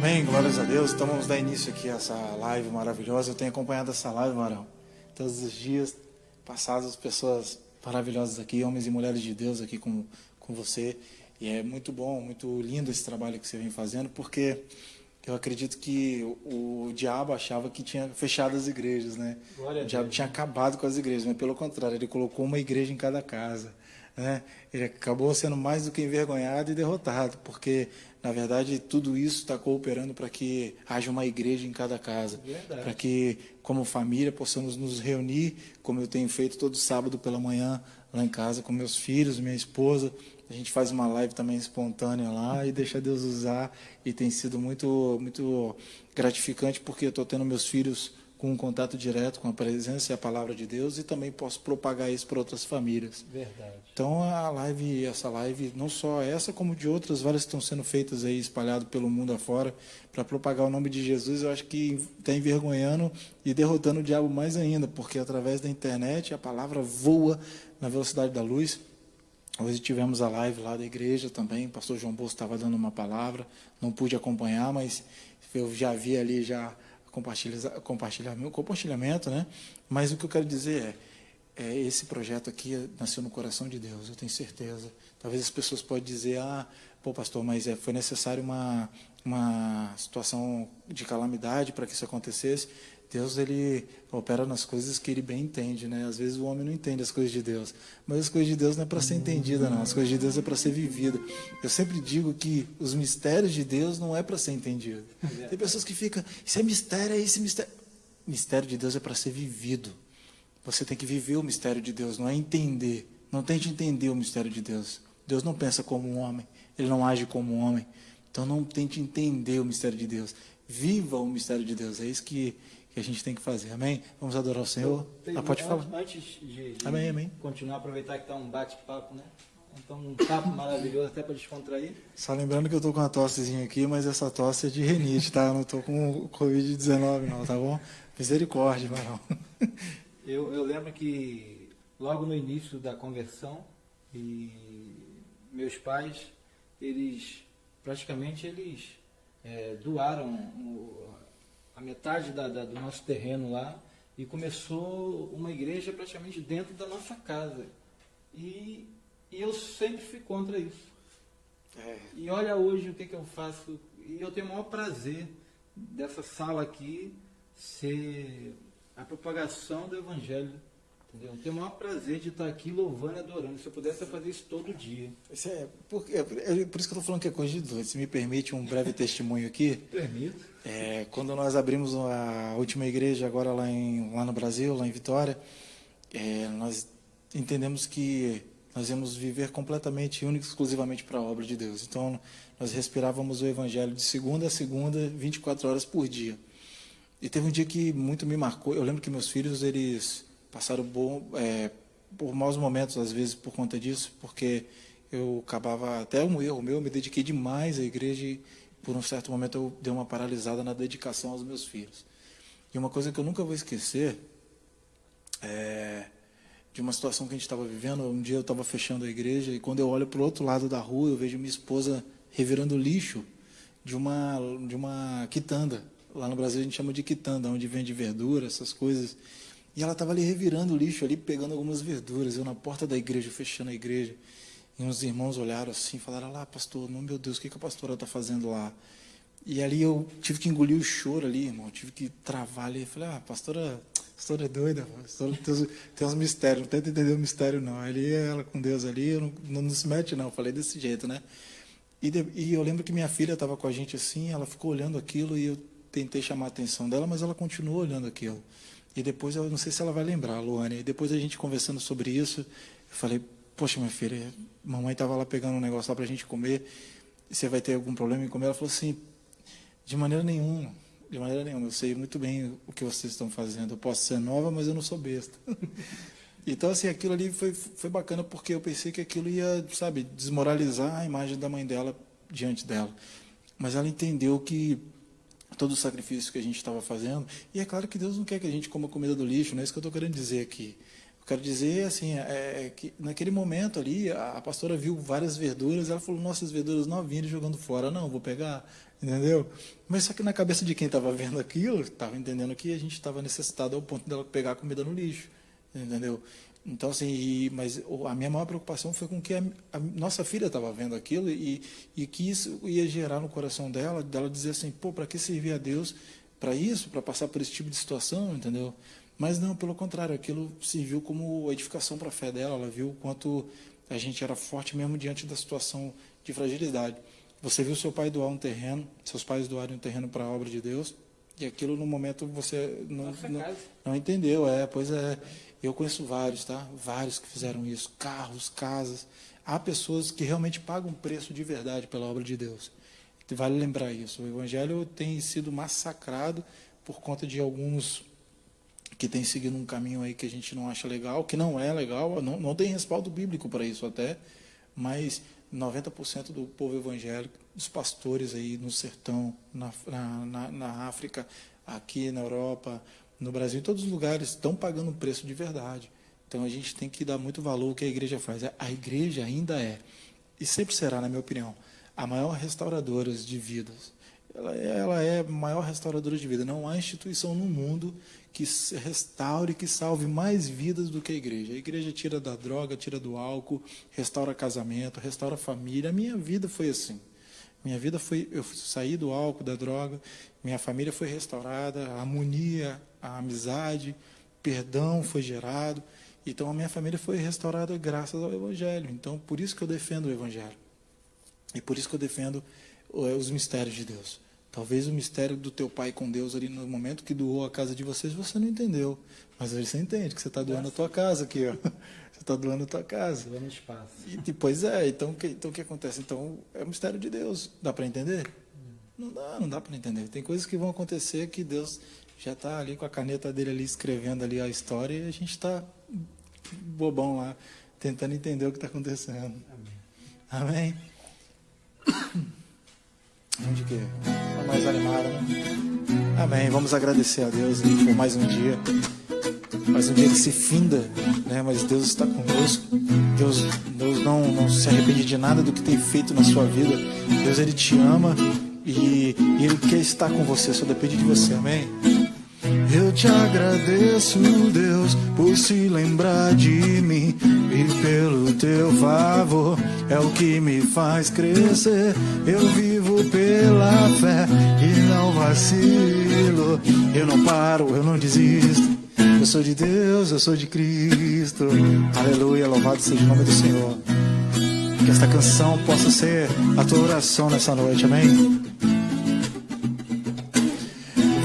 Amém, glórias a Deus. Então vamos dar início aqui a essa live maravilhosa. Eu tenho acompanhado essa live, Marão, todos os dias passados, pessoas maravilhosas aqui, homens e mulheres de Deus aqui com você. E é muito bom, muito lindo esse trabalho que você vem fazendo, porque eu acredito que o diabo achava que tinha fechado as igrejas, né? O diabo tinha acabado com as igrejas, mas pelo contrário, ele colocou uma igreja em cada casa, né? Ele acabou sendo mais do que envergonhado e derrotado, porque, na verdade, tudo isso está cooperando para que haja uma igreja em cada casa, para que, como família, possamos nos reunir, como eu tenho feito todo sábado pela manhã, lá em casa, com meus filhos, minha esposa. A gente faz uma live também espontânea lá e deixa Deus usar, e tem sido muito, muito gratificante, porque eu estou tendo meus filhos com um contato direto com a presença e a palavra de Deus, e também posso propagar isso para outras famílias. Verdade. Então essa live, não só essa, como de outras várias que estão sendo feitas aí, espalhado pelo mundo afora, para propagar o nome de Jesus, eu acho que está envergonhando e derrotando o diabo mais ainda, porque através da internet a palavra voa na velocidade da luz. Hoje tivemos a live lá da igreja também, o pastor João Bosco estava dando uma palavra, não pude acompanhar, mas eu já vi ali já compartilhamento, né? Mas o que eu quero dizer esse projeto aqui nasceu no coração de Deus, eu tenho certeza. Talvez as pessoas possam dizer, pô, pastor, mas foi necessário uma situação de calamidade para que isso acontecesse. Deus, ele opera nas coisas que ele bem entende, né? Às vezes o homem não entende as coisas de Deus, mas as coisas de Deus não é para ser entendida, não. As coisas de Deus é para ser vivida. Eu sempre digo que os mistérios de Deus não é para ser entendido. Tem pessoas que ficam, isso é mistério, é esse mistério. O mistério de Deus é para ser vivido. Você tem que viver o mistério de Deus, não é entender. Não tente entender o mistério de Deus. Deus não pensa como um homem, ele não age como um homem. Então não tente entender o mistério de Deus. Viva o mistério de Deus, é isso que a gente tem que fazer, amém? Vamos adorar o Senhor? Pode falar. Antes de amém. Continuar, aproveitar que está um bate-papo, né? Então, um papo maravilhoso até para descontrair. Só lembrando que eu estou com uma tossezinha aqui, mas essa tosse é de rinite, tá? Eu não estou com Covid-19 não, tá bom? Misericórdia, varão. Eu lembro que logo no início da conversão, e meus pais, praticamente doaram a metade do nosso terreno lá, e começou uma igreja praticamente dentro da nossa casa. E eu sempre fui contra isso. E olha hoje o que eu faço. E eu tenho o maior prazer dessa sala aqui ser a propagação do Evangelho. Entendeu? Eu tenho o maior prazer de estar aqui louvando e adorando. Se eu pudesse, eu fazer isso todo dia. Por isso que eu estou falando que é coisa de doido. Se me permite um breve testemunho aqui. Permito. Quando nós abrimos a última igreja agora lá no Brasil, lá em Vitória, nós entendemos que nós íamos viver completamente, único e exclusivamente para a obra de Deus. Então, nós respirávamos o Evangelho de segunda a segunda, 24 horas por dia. E teve um dia que muito me marcou. Eu lembro que meus filhos, eles passaram por maus momentos, às vezes, por conta disso, porque eu acabava, até um erro meu, eu me dediquei demais à igreja e, por um certo momento, eu dei uma paralisada na dedicação aos meus filhos. E uma coisa que eu nunca vou esquecer de uma situação que a gente estava vivendo. Um dia eu estava fechando a igreja e quando eu olho para o outro lado da rua, eu vejo minha esposa revirando lixo de uma quitanda. Lá no Brasil a gente chama de quitanda, onde vende verdura, essas coisas. E ela estava ali revirando o lixo, ali pegando algumas verduras. Eu na porta da igreja, fechando a igreja. E uns irmãos olharam assim, falaram, lá, pastor, meu Deus, o que a pastora está fazendo lá? E ali eu tive que engolir o choro ali, irmão. Eu tive que travar ali. Eu falei, pastora é doida, pastora tem uns mistérios, não tenta entender o mistério não. Ali ela com Deus ali, não se mete não. Eu falei desse jeito, né? E eu lembro que minha filha estava com a gente assim, ela ficou olhando aquilo e eu tentei chamar a atenção dela, mas ela continuou olhando aquilo. E depois, eu não sei se ela vai lembrar, Luane, e depois a gente conversando sobre isso, eu falei, poxa, minha filha, mamãe estava lá pegando um negócio lá para a gente comer, e você vai ter algum problema em comer? Ela falou assim, de maneira nenhuma, eu sei muito bem o que vocês estão fazendo, eu posso ser nova, mas eu não sou besta. Então, assim, aquilo ali foi bacana, porque eu pensei que aquilo ia, sabe, desmoralizar a imagem da mãe dela diante dela. Mas ela entendeu que todo o sacrifício que a gente estava fazendo, e é claro que Deus não quer que a gente coma comida do lixo, não é isso que eu estou querendo dizer aqui. Eu quero dizer, assim, que naquele momento ali, a pastora viu várias verduras, ela falou, nossa, as verduras novinhas jogando fora, não, vou pegar. entendeu? Mas só que na cabeça de quem estava vendo aquilo, estava entendendo que a gente estava necessitado ao ponto dela pegar a comida no lixo, entendeu? Então, assim, mas a minha maior preocupação foi com que a nossa filha estava vendo aquilo e que isso ia gerar no coração dela dizer assim, pô, para que servir a Deus para isso, para passar por esse tipo de situação, entendeu? Mas não, pelo contrário, aquilo serviu como edificação para a fé dela, ela viu o quanto a gente era forte mesmo diante da situação de fragilidade. Você viu seu pai doar um terreno, seus pais doarem um terreno para a obra de Deus, e aquilo no momento você não entendeu, pois é. Eu conheço vários, tá? Vários que fizeram isso, carros, casas. Há pessoas que realmente pagam um preço de verdade pela obra de Deus. Vale lembrar isso. O evangelho tem sido massacrado por conta de alguns que têm seguido um caminho aí que a gente não acha legal, que não é legal, não tem respaldo bíblico para isso até, mas 90% do povo evangélico, dos pastores aí no sertão, na África, aqui na Europa, no Brasil, em todos os lugares, estão pagando um preço de verdade. Então a gente tem que dar muito valor ao que a igreja faz. A igreja ainda é, e sempre será, na minha opinião, a maior restauradora de vidas. Ela é a maior restauradora de vida. Não há instituição no mundo que restaure, que salve mais vidas do que a igreja. A igreja tira da droga, tira do álcool, restaura casamento, restaura família. A minha vida foi assim. Minha vida foi, eu saí do álcool, da droga, minha família foi restaurada, a harmonia, a amizade, perdão foi gerado. Então a minha família foi restaurada graças ao Evangelho. Então por isso que eu defendo o Evangelho. E por isso que eu defendo os mistérios de Deus. Talvez o mistério do teu pai com Deus ali no momento que doou a casa de vocês, você não entendeu. Mas hoje você entende que você está doando a tua casa aqui, ó. Você está doando a tua casa. Doando espaço. Pois é, então o que acontece? Então é o mistério de Deus. Dá para entender? Não dá para entender. Tem coisas que vão acontecer que Deus já está ali com a caneta dele ali escrevendo ali a história e a gente está bobão lá, tentando entender o que está acontecendo. Amém? Onde que é? Mais animada, né? Amém. Vamos agradecer a Deus por mais um dia. Mais um dia que se finda, né? Mas Deus está conosco. Deus não se arrepende de nada do que tem feito na sua vida. Deus, Ele te ama e Ele quer estar com você. Só depende de você. Amém? Eu te agradeço, Deus, por se lembrar de mim e pelo teu favor é o que me faz crescer. Eu vivo pela fé e não vacilo. Eu não paro, eu não desisto. Eu sou de Deus, eu sou de Cristo. Aleluia, louvado seja o nome do Senhor. Que esta canção possa ser a tua oração nessa noite, amém?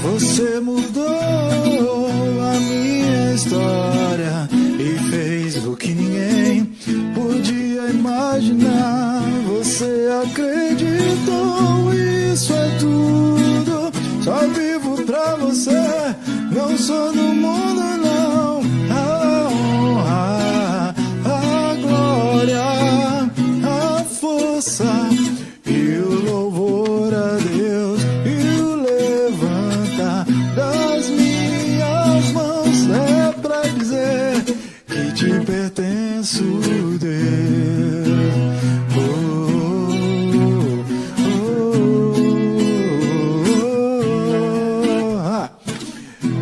Você mudou a minha história e fez o que ninguém podia imaginar. Você acreditou, isso é tudo. Só vivo pra você, não sou do mundo não. A honra, a glória, a força e o louvor a Deus. Das minhas mãos é pra dizer que te pertenço, Deus.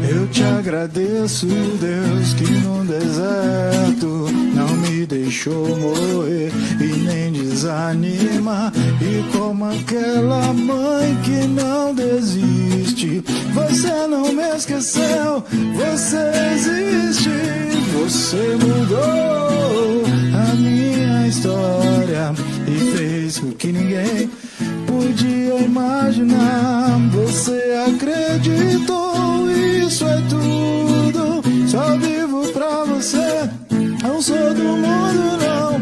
Eu te agradeço, Deus, que no deserto não me deixou morrer e nem desanima. E como aquela mãe que não desiste, você não me esqueceu, você existe. Você mudou a minha história e fez o que ninguém podia imaginar. Você acreditou, isso é tudo. Só vivo pra você, não sou do mundo não.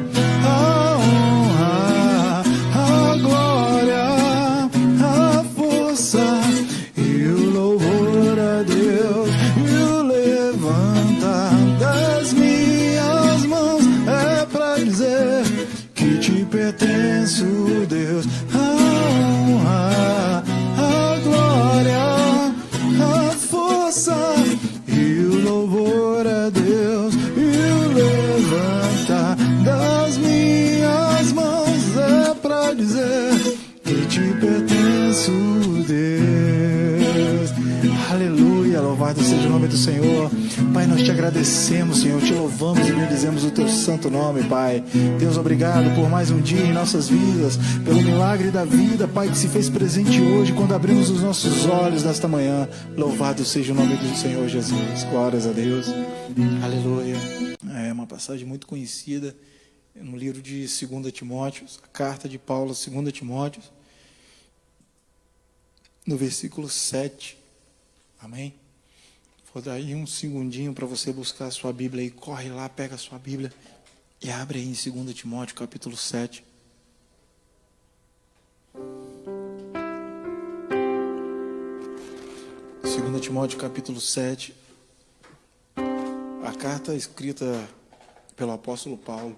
A honra, a glória, a força e o louvor a Deus. E o levantar das minhas mãos é pra dizer que te pertenço, Deus. A honra, a glória, a força Louvado seja o nome do Senhor. Pai, nós te agradecemos, Senhor, te louvamos e bendizemos o teu santo nome, Pai. Deus, obrigado por mais um dia em nossas vidas, pelo milagre da vida, Pai, que se fez presente hoje quando abrimos os nossos olhos nesta manhã. Louvado seja o nome do Senhor Jesus. Glórias a Deus. Aleluia. É uma passagem muito conhecida no livro de 2 Timóteo, a carta de Paulo a 2 Timóteo, no versículo 7. Amém? Vou dar aí um segundinho para você buscar a sua Bíblia aí. Corre lá, pega a sua Bíblia e abre aí em 2 Timóteo, capítulo 7. Timóteo, capítulo 7. A carta escrita pelo apóstolo Paulo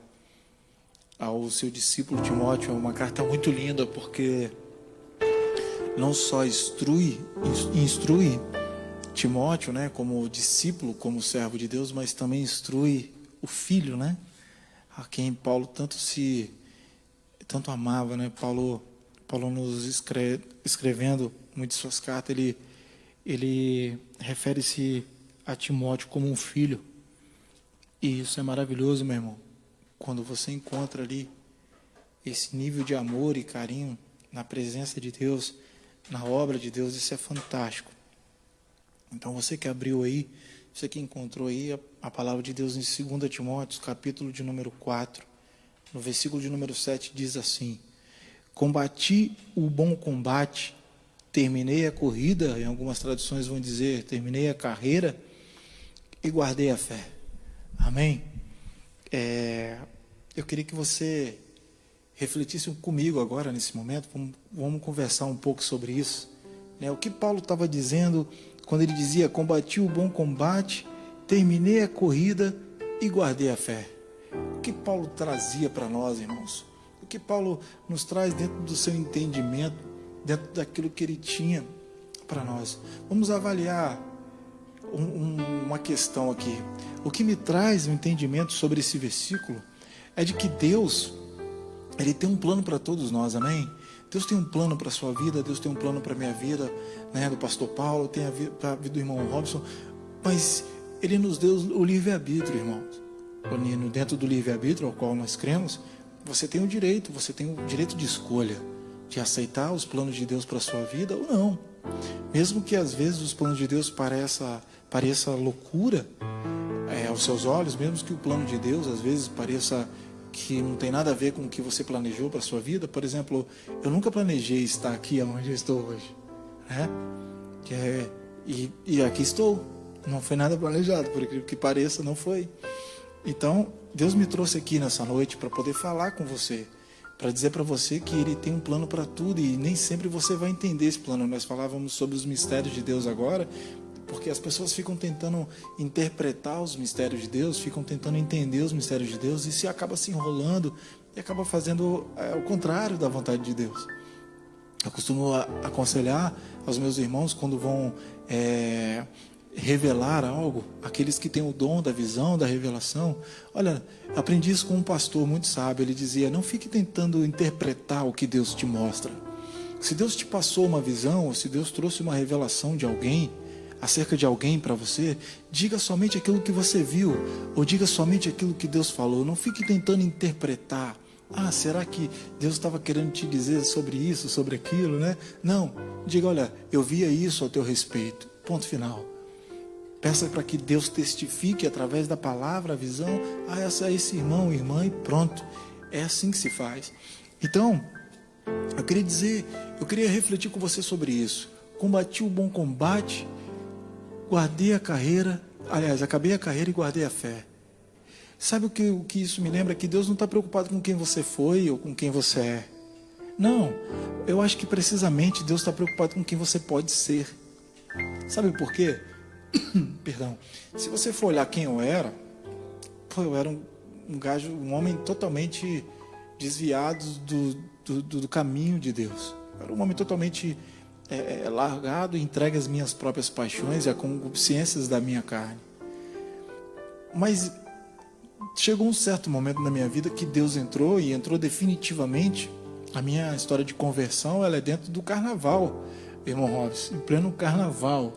ao seu discípulo Timóteo é uma carta muito linda, porque não só instrui Timóteo, né, como discípulo, como servo de Deus, mas também instrui o filho, né, a quem Paulo tanto amava, né? Paulo nos escrevendo muitas suas cartas, ele refere-se a Timóteo como um filho. E isso é maravilhoso, meu irmão. Quando você encontra ali esse nível de amor e carinho na presença de Deus, na obra de Deus, isso é fantástico. Então você que abriu aí, você que encontrou aí a palavra de Deus em 2 Timóteo, capítulo de número 4, no versículo de número 7, diz assim: combati o bom combate, terminei a corrida, em algumas traduções vão dizer, terminei a carreira e guardei a fé. Amém? Eu queria que você refletisse comigo agora, nesse momento, vamos conversar um pouco sobre isso. Né? O que Paulo estava dizendo quando ele dizia, combati o bom combate, terminei a corrida e guardei a fé. O que Paulo trazia para nós, irmãos? O que Paulo nos traz dentro do seu entendimento, dentro daquilo que ele tinha para nós? Vamos avaliar uma questão aqui. O que me traz um entendimento sobre esse versículo é de que Deus, Ele tem um plano para todos nós, amém? Deus tem um plano para a sua vida, Deus tem um plano para a minha vida, né, do pastor Paulo, tem para a vida do irmão Robson, mas Ele nos deu o livre-arbítrio, irmãos. Dentro do livre-arbítrio ao qual nós cremos, você tem o direito de escolha, de aceitar os planos de Deus para a sua vida ou não. Mesmo que às vezes os planos de Deus pareça loucura aos seus olhos, mesmo que o plano de Deus às vezes pareça que não tem nada a ver com o que você planejou para a sua vida. Por exemplo, eu nunca planejei estar aqui onde eu estou hoje, né? E aqui estou. Não foi nada planejado, por aquilo que pareça, não foi. Então, Deus me trouxe aqui nessa noite para poder falar com você, para dizer para você que Ele tem um plano para tudo e nem sempre você vai entender esse plano. Nós falávamos sobre os mistérios de Deus agora, porque as pessoas ficam tentando interpretar os mistérios de Deus, ficam tentando entender os mistérios de Deus e se acaba se enrolando e acaba fazendo o contrário da vontade de Deus. Eu costumo aconselhar aos meus irmãos quando vão revelar algo, aqueles que têm o dom da visão, da revelação. Olha, aprendi isso com um pastor muito sábio. Ele dizia, não fique tentando interpretar o que Deus te mostra. Se Deus te passou uma visão, ou se Deus trouxe uma revelação de alguém, acerca de alguém para você, diga somente aquilo que você viu, ou diga somente aquilo que Deus falou. Não fique tentando interpretar. Será que Deus estava querendo te dizer sobre isso, sobre aquilo, né? Não, diga, olha, eu via isso ao teu respeito, ponto final. Peça para que Deus testifique através da palavra, a visão, esse irmão, irmã, e pronto. É assim que se faz. Então, eu queria refletir com você sobre isso. Combati o bom combate, acabei a carreira e guardei a fé. Sabe o que isso me lembra? Que Deus não está preocupado com quem você foi ou com quem você é. Não, eu acho que precisamente Deus está preocupado com quem você pode ser. Sabe por quê? Perdão. Se você for olhar quem eu era um homem totalmente desviado do caminho de Deus. Eu era um homem totalmente largado e entregue às minhas próprias paixões e às concupiscências da minha carne. Mas chegou um certo momento na minha vida que Deus entrou definitivamente. A minha história de conversão, ela é dentro do carnaval, irmão Robson, em pleno carnaval.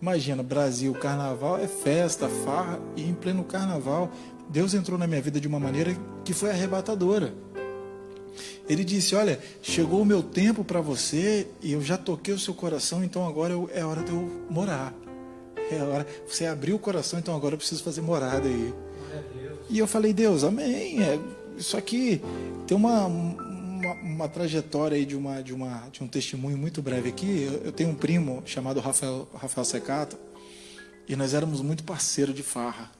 Imagina, Brasil, carnaval é festa, farra, e em pleno carnaval, Deus entrou na minha vida de uma maneira que foi arrebatadora. Ele disse, olha, chegou o meu tempo para você e eu já toquei o seu coração, então agora é hora de eu morar. É hora, você abriu o coração, então agora eu preciso fazer morada aí. E eu falei, Deus, amém. Isso aqui tem uma trajetória aí de um testemunho muito breve aqui. Eu tenho um primo chamado Rafael Secato, e nós éramos muito parceiros de farra.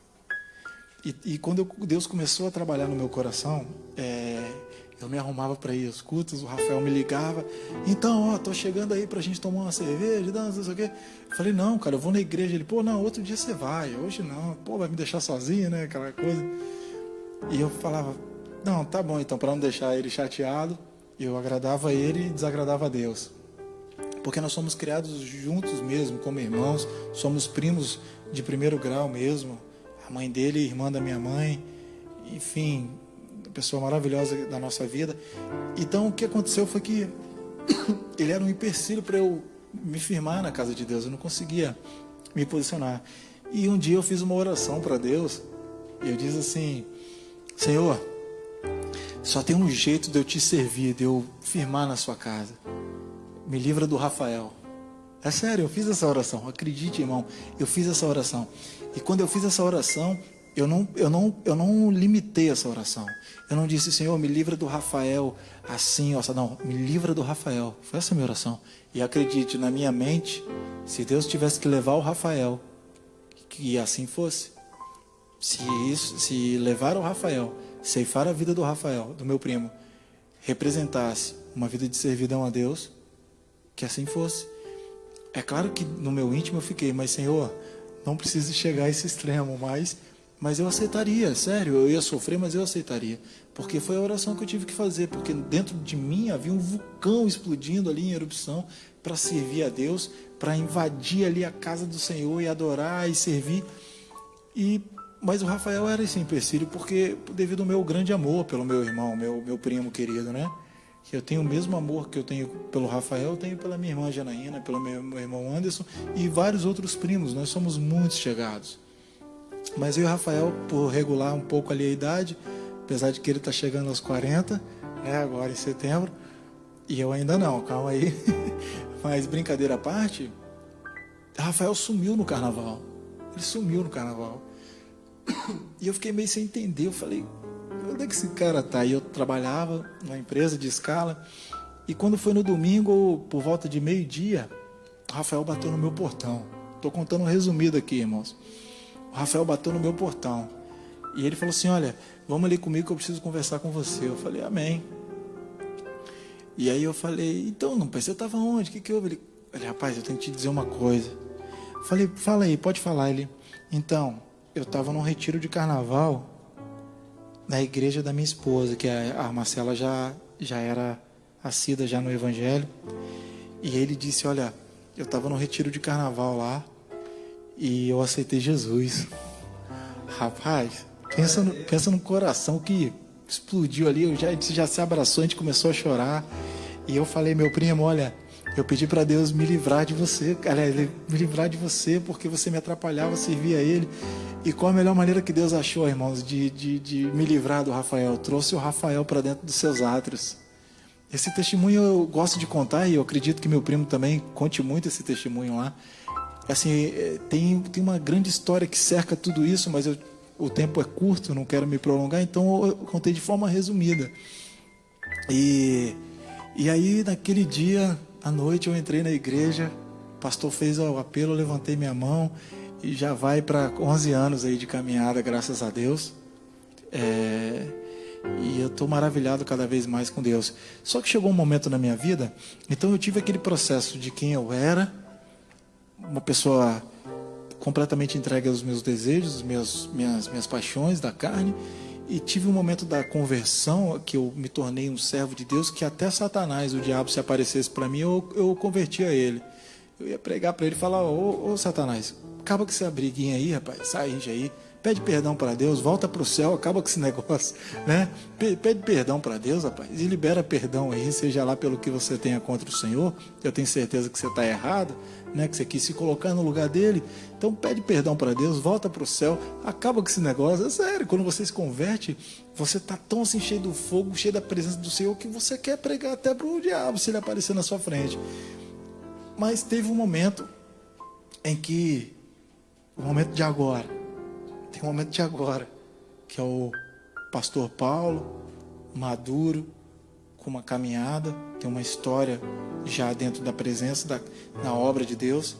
E quando Deus começou a trabalhar no meu coração, eu me arrumava para ir aos cultos, o Rafael me ligava, então, tô chegando aí pra gente tomar uma cerveja, não sei o quê. Eu falei, não, cara, eu vou na igreja. Ele, pô, não, outro dia você vai, hoje não, pô, vai me deixar sozinho, né, aquela coisa. E eu falava, não, tá bom, então, para não deixar ele chateado, eu agradava ele e desagradava a Deus. Porque nós somos criados juntos mesmo, como irmãos, somos primos de primeiro grau mesmo, a mãe dele, irmã da minha mãe, enfim, pessoa maravilhosa da nossa vida. Então o que aconteceu foi que ele era um empecilho para eu me firmar na casa de Deus, eu não conseguia me posicionar. E um dia eu fiz uma oração para Deus, e eu disse assim, Senhor, só tem um jeito de eu te servir, de eu firmar na sua casa, me livra do Rafael. É sério, eu fiz essa oração, acredite, irmão, eu fiz essa oração. E quando eu fiz essa oração, eu não limitei essa oração. Eu não disse, Senhor, me livra do Rafael assim, não, me livra do Rafael. Foi essa a minha oração. E acredite, na minha mente, se Deus tivesse que levar o Rafael, que assim fosse. Se levar o Rafael, ceifar a vida do Rafael, do meu primo, representasse uma vida de servidão a Deus, que assim fosse. É claro que no meu íntimo eu fiquei, mas Senhor, não precisa chegar a esse extremo, mas eu aceitaria, sério, eu ia sofrer, mas eu aceitaria, porque foi a oração que eu tive que fazer, porque dentro de mim havia um vulcão explodindo ali em erupção para servir a Deus, para invadir ali a casa do Senhor e adorar e servir. Mas o Rafael era esse empecilho, porque devido ao meu grande amor pelo meu irmão, meu primo querido, né? Que eu tenho o mesmo amor que eu tenho pelo Rafael, eu tenho pela minha irmã Janaína, pelo meu irmão Anderson e vários outros primos. Nós somos muito chegados. Mas eu e o Rafael, por regular um pouco ali a idade, apesar de que ele está chegando aos 40, né, agora em setembro, e eu ainda não, calma aí. Mas brincadeira à parte, Rafael sumiu no carnaval. Ele sumiu no carnaval. E eu fiquei meio sem entender, eu falei, onde é que esse cara tá? E eu trabalhava numa empresa de escala, e quando foi no domingo, por volta de meio-dia, o Rafael bateu no meu portão. Estou contando um resumido aqui, irmãos. O Rafael bateu no meu portão, e ele falou assim, olha, vamos ali comigo que eu preciso conversar com você. Eu falei, amém. E aí eu falei, então, não, você estava onde? O que houve? Ele, rapaz, eu tenho que te dizer uma coisa. Eu falei, fala aí, pode falar. Ele, então, eu estava num retiro de carnaval, na igreja da minha esposa, que a Marcela já era assídua já no Evangelho. E ele disse, olha, eu estava no retiro de carnaval lá e eu aceitei Jesus. Rapaz, pensa no coração que explodiu ali, já se abraçou, a gente começou a chorar. E eu falei, meu primo, olha, eu pedi para Deus me livrar de você, aliás, me livrar de você, porque você me atrapalhava, servia a Ele. E qual a melhor maneira que Deus achou, irmãos, de me livrar do Rafael? Trouxe o Rafael para dentro dos seus átrios. Esse testemunho eu gosto de contar, e eu acredito que meu primo também conte muito esse testemunho lá. Assim, tem uma grande história que cerca tudo isso, mas o tempo é curto, não quero me prolongar, então eu contei de forma resumida. E aí, naquele dia, à noite, eu entrei na igreja, o pastor fez o apelo, eu levantei minha mão, e já vai para 11 anos aí de caminhada, graças a Deus. E eu estou maravilhado cada vez mais com Deus. Só que chegou um momento na minha vida, então eu tive aquele processo de quem eu era, uma pessoa completamente entregue aos meus desejos, minhas paixões da carne, e tive um momento da conversão, que eu me tornei um servo de Deus, que até Satanás, o diabo, se aparecesse para mim, eu convertia ele. Eu ia pregar para ele e falar, ô Satanás, acaba com essa briguinha aí, rapaz, sai aí, Pede perdão para Deus, volta para o céu, acaba com esse negócio, né? Pede perdão para Deus, rapaz, e libera perdão aí, seja lá pelo que você tenha contra o Senhor. Eu tenho certeza que você está errado, né? Que você quis se colocar no lugar dele. Então pede perdão para Deus, volta para o céu, acaba com esse negócio. É sério, quando você se converte, você está tão assim cheio do fogo, cheio da presença do Senhor, que você quer pregar até para o diabo se ele aparecer na sua frente. Mas teve um momento em que, o momento de agora, tem um momento de agora, que é o pastor Paulo, maduro, com uma caminhada, tem uma história já dentro da presença, na obra de Deus,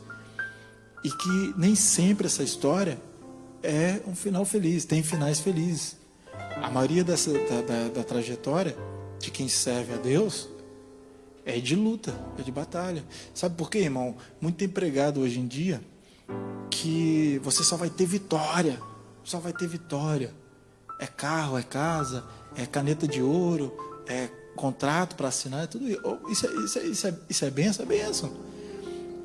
e que nem sempre essa história é um final feliz, tem finais felizes. A maioria da trajetória de quem serve a Deus é de luta, é de batalha. Sabe por quê, irmão? Muito tem pregado hoje em dia que você só vai ter vitória, só vai ter vitória. É carro, é casa, é caneta de ouro, é contrato para assinar, é tudo isso é bênção.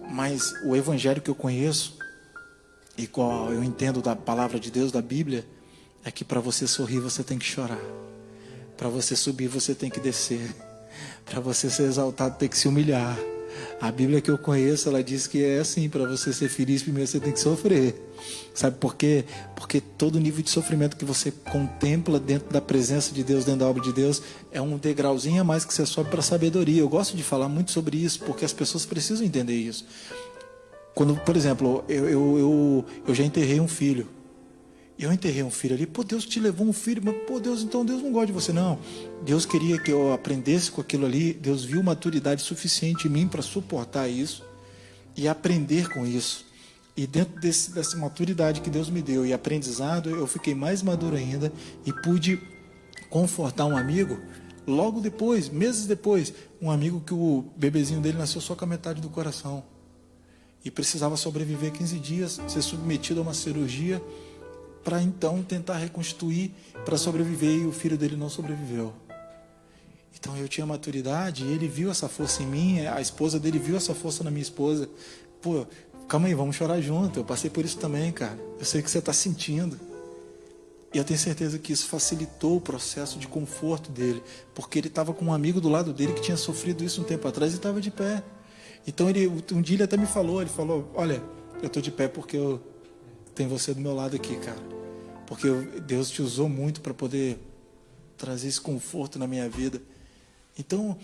Mas o evangelho que eu conheço e qual eu entendo da palavra de Deus, da Bíblia, é que para você sorrir você tem que chorar, para você subir você tem que descer, para você ser exaltado tem que se humilhar. A Bíblia que eu conheço, ela diz que é assim: para você ser feliz, primeiro você tem que sofrer. Sabe por quê? Porque todo nível de sofrimento que você contempla dentro da presença de Deus, dentro da obra de Deus, é um degrauzinho a mais que você sobe para a sabedoria. Eu gosto de falar muito sobre isso, porque as pessoas precisam entender isso. Quando, por exemplo, eu já enterrei um filho. Eu enterrei um filho ali. Pô, Deus te levou um filho, mas pô, Deus, então Deus não gosta de você, não. Deus queria que eu aprendesse com aquilo ali. Deus viu maturidade suficiente em mim para suportar isso e aprender com isso. E dentro dessa maturidade que Deus me deu e aprendizado, eu fiquei mais maduro ainda e pude confortar um amigo. Logo depois, meses depois, um amigo que o bebezinho dele nasceu só com a metade do coração e precisava sobreviver 15 dias, ser submetido a uma cirurgia para então tentar reconstituir, para sobreviver, e o filho dele não sobreviveu. Então eu tinha maturidade, e ele viu essa força em mim, a esposa dele viu essa força na minha esposa. Pô, calma aí, vamos chorar junto, eu passei por isso também, cara. Eu sei que você está sentindo. E eu tenho certeza que isso facilitou o processo de conforto dele, porque ele estava com um amigo do lado dele que tinha sofrido isso um tempo atrás e estava de pé. Então um dia ele até me falou, olha, eu estou de pé porque eu tenho você do meu lado aqui, cara. Porque Deus te usou muito para poder trazer esse conforto na minha vida. Então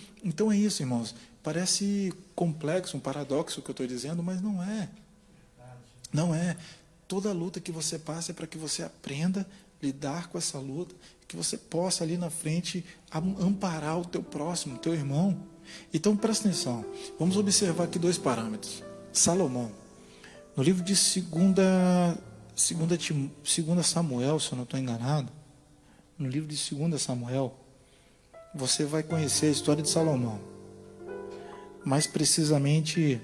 é isso, irmãos. Parece complexo, um paradoxo o que eu estou dizendo, mas não é. Não é. Toda luta que você passa é para que você aprenda a lidar com essa luta, que você possa ali na frente amparar o teu próximo, o teu irmão. Então presta atenção. Vamos observar aqui 2 parâmetros. Salomão, no livro de 2 Samuel, se eu não estou enganado, no livro de 2 Samuel, você vai conhecer a história de Salomão. Mais precisamente,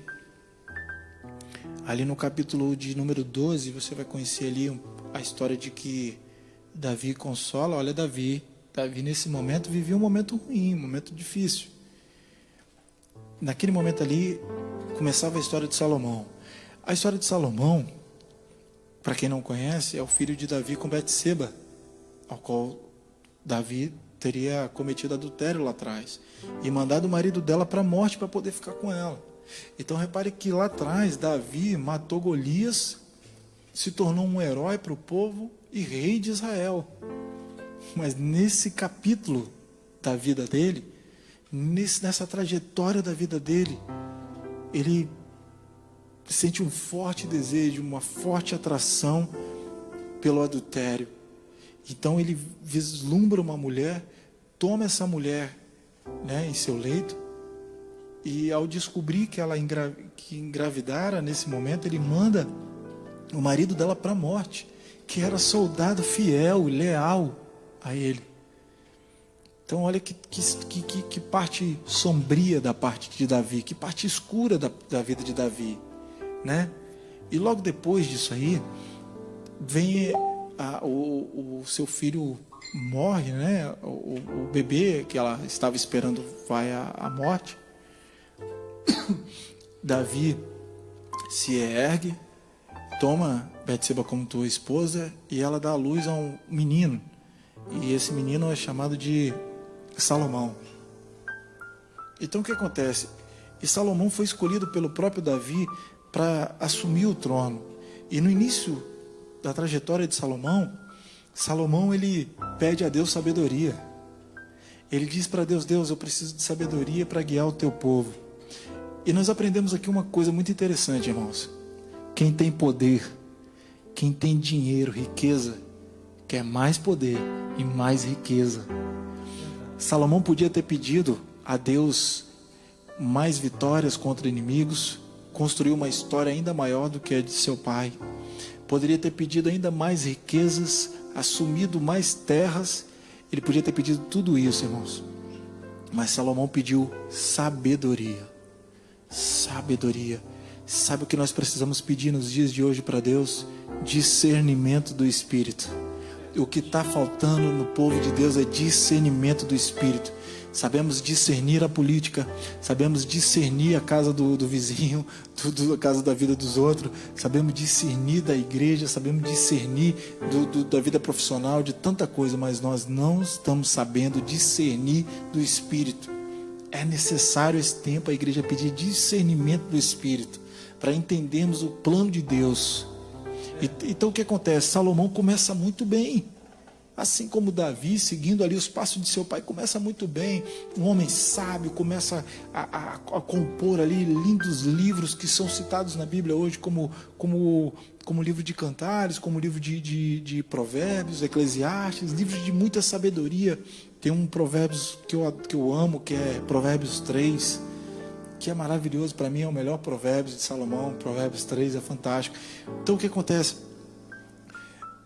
ali no capítulo de número 12, você vai conhecer ali a história de que Davi consola. Olha, Davi nesse momento vivia um momento ruim, um momento difícil. Naquele momento ali, começava a história de Salomão. A história de Salomão, para quem não conhece, é o filho de Davi com Betseba, ao qual Davi teria cometido adultério lá atrás e mandado o marido dela para a morte para poder ficar com ela. Então repare que lá atrás Davi matou Golias, se tornou um herói para o povo e rei de Israel. Mas nesse capítulo da vida dele, nessa trajetória da vida dele, ele sente um forte desejo, uma forte atração pelo adultério. Então ele vislumbra uma mulher, toma essa mulher, em seu leito, e ao descobrir que ela engravidara nesse momento, ele manda o marido dela para a morte, que era soldado fiel, leal a ele. Então olha que parte sombria da parte de Davi, que parte escura da vida de Davi, né? E logo depois disso aí, vem o seu filho morre, né? O bebê que ela estava esperando vai à morte. Davi se ergue toma Betseba como tua esposa e ela dá à luz a um menino. E esse menino é chamado de Salomão. Então o que acontece? E Salomão foi escolhido pelo próprio Davi para assumir o trono. E no início da trajetória de Salomão, Salomão ele pede a Deus sabedoria. Ele diz para Deus: Deus, eu preciso de sabedoria para guiar o teu povo. E nós aprendemos aqui uma coisa muito interessante, irmãos. Quem tem poder, quem tem dinheiro, riqueza, quer mais poder e mais riqueza. Salomão podia ter pedido a Deus mais vitórias contra inimigos, construir uma história ainda maior do que a de seu pai. Poderia ter pedido ainda mais riquezas, assumido mais terras. Ele podia ter pedido tudo isso, irmãos. Mas Salomão pediu sabedoria. Sabedoria. Sabe o que nós precisamos pedir nos dias de hoje para Deus? Discernimento do Espírito. O que está faltando no povo de Deus é discernimento do Espírito. Sabemos discernir a política, sabemos discernir a casa do vizinho, a casa da vida dos outros, sabemos discernir da igreja, sabemos discernir da vida profissional, de tanta coisa, mas nós não estamos sabendo discernir do Espírito. É necessário esse tempo a igreja pedir discernimento do Espírito, para entendermos o plano de Deus. Então o que acontece? Salomão começa muito bem. Assim como Davi, seguindo ali os passos de seu pai, começa muito bem. Um homem sábio começa a compor ali lindos livros que são citados na Bíblia hoje como livro de Cantares, como livro de Provérbios, Eclesiastes, livros de muita sabedoria. Tem um Provérbios que eu amo, que é Provérbios 3, que é maravilhoso. Para mim é o melhor Provérbios de Salomão. Provérbios 3 é fantástico. Então o que acontece?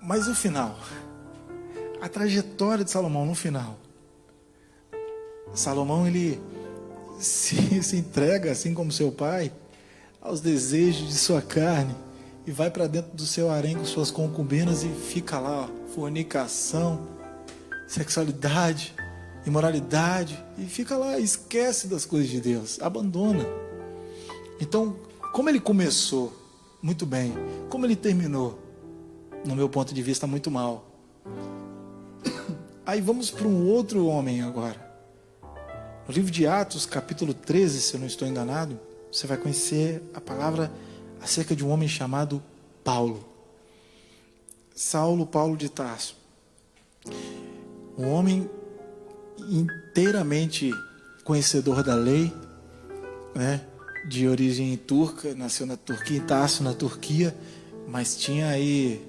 Mas o final... A trajetória de Salomão no final. Salomão ele se entrega, assim como seu pai, aos desejos de sua carne e vai para dentro do seu harém com suas concubinas e fica lá, ó, fornicação, sexualidade, imoralidade, e fica lá, esquece das coisas de Deus, abandona. Então, como ele começou muito bem, como ele terminou, no meu ponto de vista, muito mal. Aí vamos para um outro homem agora. No livro de Atos, capítulo 13, se eu não estou enganado, você vai conhecer a palavra acerca de um homem chamado Paulo. Paulo de Tarso. Um homem inteiramente conhecedor da lei, né? De origem turca, nasceu na Turquia, em Tarso, na Turquia, mas tinha aí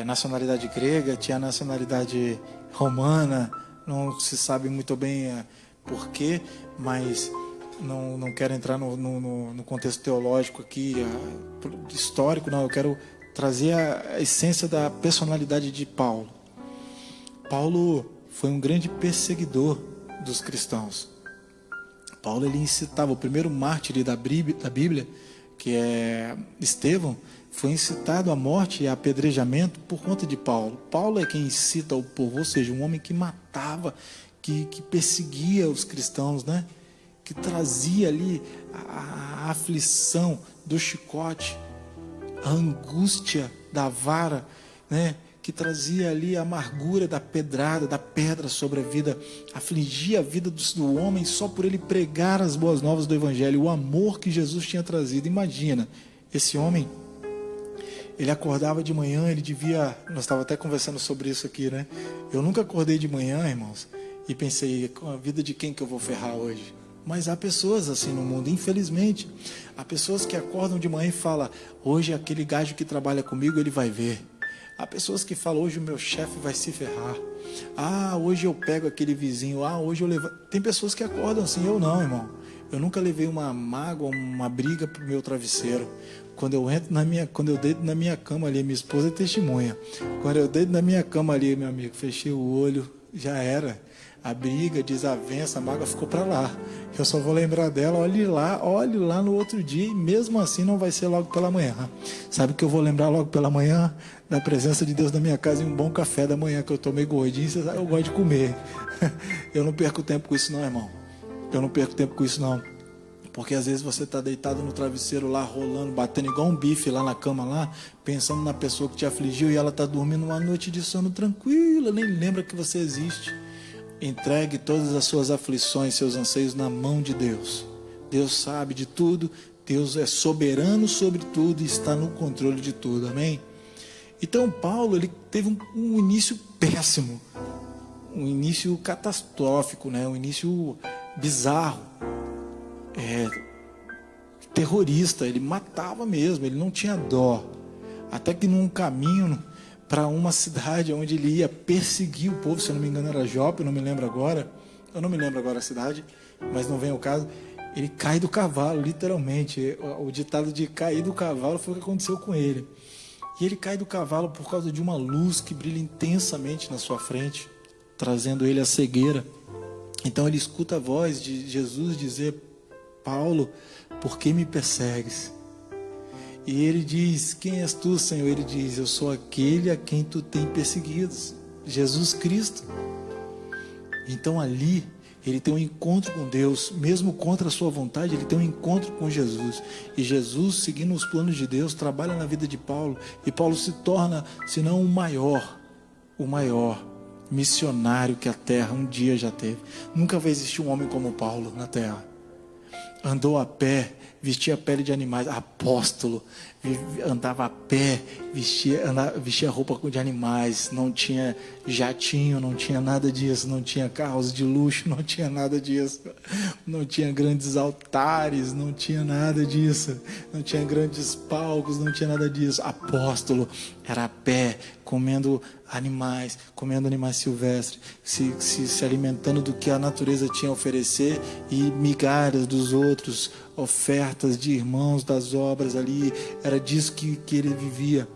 nacionalidade grega, tinha nacionalidade romana, não se sabe muito bem porquê, mas não quero entrar no contexto teológico aqui, histórico, não, eu quero trazer a essência da personalidade de Paulo. Paulo foi um grande perseguidor dos cristãos. Paulo ele incitava, o primeiro mártir da Bíblia, que é Estevão, foi incitado à morte e a apedrejamento por conta de Paulo. Paulo é quem incita o povo, ou seja, um homem que matava, que perseguia os cristãos, né? Que trazia ali a aflição do chicote, a angústia da vara, né? Que trazia ali a amargura da pedrada, da pedra sobre a vida, afligia a vida do homem só por ele pregar as boas novas do Evangelho, o amor que Jesus tinha trazido. Imagina, esse homem, ele acordava de manhã, nós estávamos até conversando sobre isso aqui, né? Eu nunca acordei de manhã, irmãos, e pensei, com a vida de quem que eu vou ferrar hoje? Mas há pessoas assim no mundo, infelizmente. Há pessoas que acordam de manhã e falam, hoje aquele gajo que trabalha comigo, ele vai ver. Há pessoas que falam, hoje o meu chefe vai se ferrar. Ah, hoje eu pego aquele vizinho. Ah, hoje eu levo... Tem pessoas que acordam assim, eu não, irmão. Eu nunca levei uma mágoa, uma briga pro meu travesseiro. Quando eu deito na minha cama ali, minha esposa é testemunha. Quando eu deito na minha cama ali, meu amigo, fechei o olho, já era. A briga, a desavença, a mágoa ficou para lá. Eu só vou lembrar dela, olhe lá no outro dia, e mesmo assim não vai ser logo pela manhã. Sabe o que eu vou lembrar logo pela manhã? Da presença de Deus na minha casa e um bom café da manhã, que eu tomei gordinho, você sabe, eu gosto de comer. Eu não perco tempo com isso não, irmão. Eu não perco tempo com isso não. Porque às vezes você está deitado no travesseiro lá, rolando, batendo igual um bife lá na cama, lá, pensando na pessoa que te afligiu, e ela está dormindo uma noite de sono tranquila, nem lembra que você existe. Entregue todas as suas aflições, seus anseios na mão de Deus. Deus sabe de tudo, Deus é soberano sobre tudo e está no controle de tudo, amém? Então Paulo, ele teve um início péssimo, um início catastrófico, né? Um início bizarro, terrorista, ele matava mesmo, ele não tinha dó. Até que num caminho para uma cidade onde ele ia perseguir o povo, se eu não me engano era Jope, eu não me lembro agora a cidade, mas não vem ao caso, ele cai do cavalo, literalmente. O ditado de cair do cavalo foi o que aconteceu com ele. E ele cai do cavalo por causa de uma luz que brilha intensamente na sua frente, trazendo ele à cegueira. Então ele escuta a voz de Jesus dizer: Paulo, por que me persegues? E ele diz: quem és tu, Senhor? Ele diz: eu sou aquele a quem tu tem perseguido, Jesus Cristo. Então ali ele tem um encontro com Deus, mesmo contra a sua vontade, ele tem um encontro com Jesus. E Jesus, seguindo os planos de Deus, trabalha na vida de Paulo, e Paulo se torna, se não o maior missionário que a terra um dia já teve. Nunca vai existir um homem como Paulo na terra. Andou a pé, vestia a pele de animais, apóstolo, andava a pé, vestia roupa de animais, não tinha jatinho, não tinha nada disso, não tinha carros de luxo, não tinha nada disso, não tinha grandes altares, não tinha nada disso, não tinha grandes palcos, não tinha nada disso. Apóstolo, era a pé, comendo animais silvestres, se alimentando do que a natureza tinha a oferecer e migalhas dos outros, ofertas de irmãos das obras ali, era disso que ele vivia.